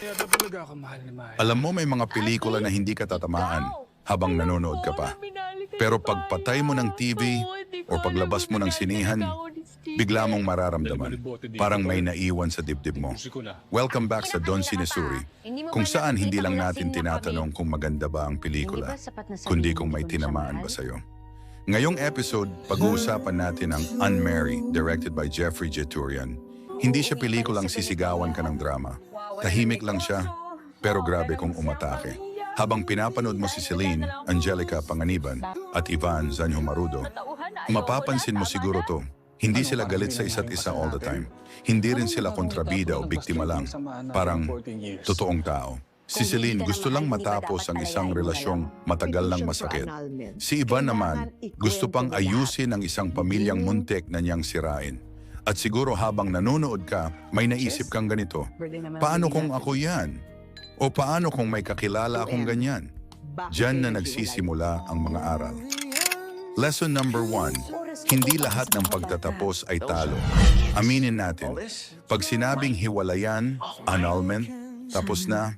Kaya talaga ako mahal ni Maya. Alam mo may mga pelikula na hindi ka tatamaan habang nanonood ka pa. Pero pagpatay mo ng TV o paglabas mo ng sinihan, bigla mong mararamdaman. Parang may naiwan sa dibdib mo. Welcome back sa Don Sinesuri, kung saan hindi lang natin tinatanong kung maganda ba ang pelikula, kundi kung may tinamaan ba sa'yo. Ngayong episode, pag-uusapan natin ang Unmarried, directed by Jeffrey Jeturian. Hindi siya pelikulang sisigawan ka ng drama. Tahimik lang siya, pero grabe kung umatake. Habang pinapanood mo si Celine, Angelica Panganiban, at Ivan Zanjo Marudo, mapapansin mo siguro to. Hindi sila galit sa isa't isa all the time. Hindi rin sila kontrabida o biktima lang. Parang totoong tao. Si Celine gusto lang matapos ang isang relasyong matagal lang masakit. Si Ivan naman, gusto pang ayusin ang isang pamilyang muntik na niyang sirain. At siguro habang nanonood ka, may naisip kang ganito. Paano kung ako yan? O paano kung may kakilala akong ganyan? Diyan na nagsisimula ang mga aral. Lesson number 1. Hindi lahat ng pagtatapos ay talo. Aminin natin, pag sinabing hiwalayan, annulment, tapos na,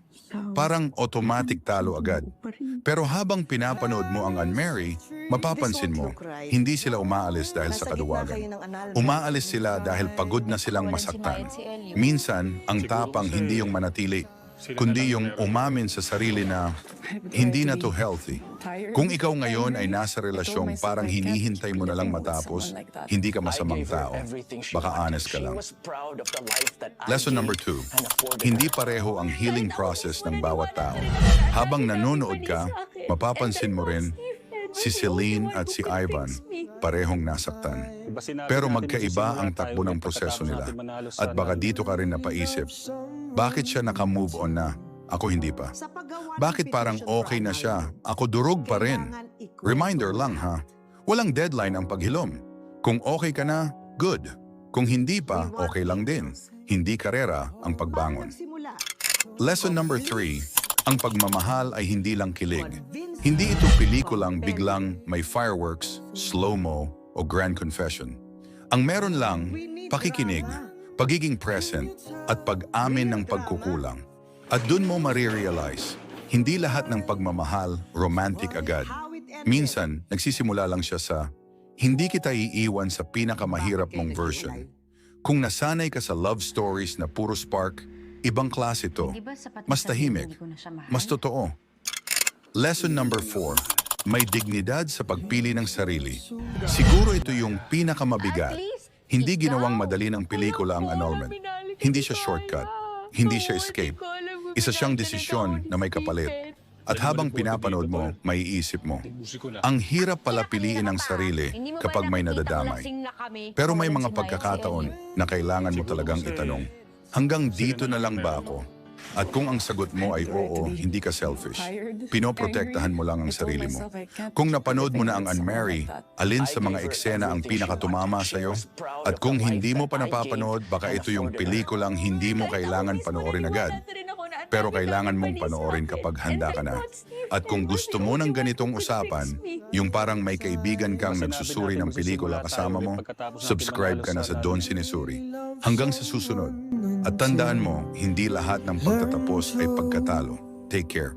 parang automatic talo agad. Pero habang pinapanood mo ang Unmarried, mapapansin mo, hindi sila umaalis dahil sa kaduwagan. Umaalis sila dahil pagod na silang masaktan. Minsan, ang tapang hindi yung manatili, kundi yung umamin sa sarili na hindi na to healthy. Kung ikaw ngayon ay nasa relasyong parang hinihintay mo na lang matapos, hindi ka masamang tao. Baka honest ka lang. Lesson number 2. Hindi pareho ang healing process ng bawat tao. Habang nanonood ka, mapapansin mo rin si Celine at si Ivan parehong nasaktan. Pero magkaiba ang takbo ng proseso nila. At baka dito ka rin napaisip, bakit siya naka-move on na? Ako hindi pa. Bakit parang okay na siya? Ako durog pa rin. Reminder lang ha, walang deadline ang paghilom. Kung okay ka na, good. Kung hindi pa, okay lang din. Hindi karera ang pagbangon. Lesson number 3. Ang pagmamahal ay hindi lang kilig. Hindi ito pelikulang biglang may fireworks, slow-mo, o grand confession. Ang meron lang, pakikinig, pagiging present, at pag-amin ng pagkukulang. At dun mo marirealize, hindi lahat ng pagmamahal romantic agad. Minsan, nagsisimula lang siya sa, hindi kita iiwan sa pinakamahirap mong version. Kung nasanay ka sa love stories na puro spark, ibang klase ito. Mas tahimik, mas totoo. Lesson number 4. May dignidad sa pagpili ng sarili. Siguro ito yung pinakamabigat. Hindi ginawang madali ng pelikula ang annulment. Hindi siya shortcut. Hindi siya escape. Isa siyang desisyon na may kapalit. At habang pinapanood mo, maiisip mo, ang hirap pala piliin ang sarili kapag may nadadamay. Pero may mga pagkakataon na kailangan mo talagang itanong, hanggang dito na lang ba ako? At kung ang sagot mo ay oo, hindi ka selfish. Pinoprotektahan mo lang ang sarili mo. Kung napanood mo na ang Unmarried, alin sa mga eksena ang pinakatumama sa'yo? At kung hindi mo pa napapanood, baka ito yung pelikulang hindi mo kailangan panoorin agad. Pero kailangan mong panoorin kapag handa ka na. At kung gusto mo ng ganitong usapan, yung parang may kaibigan kang nagsusuri ng pelikula kasama mo, subscribe ka na sa Don Sinesuri. Hanggang sa susunod. At tandaan mo, hindi lahat ng pagtatapos ay pagkatalo. Take care.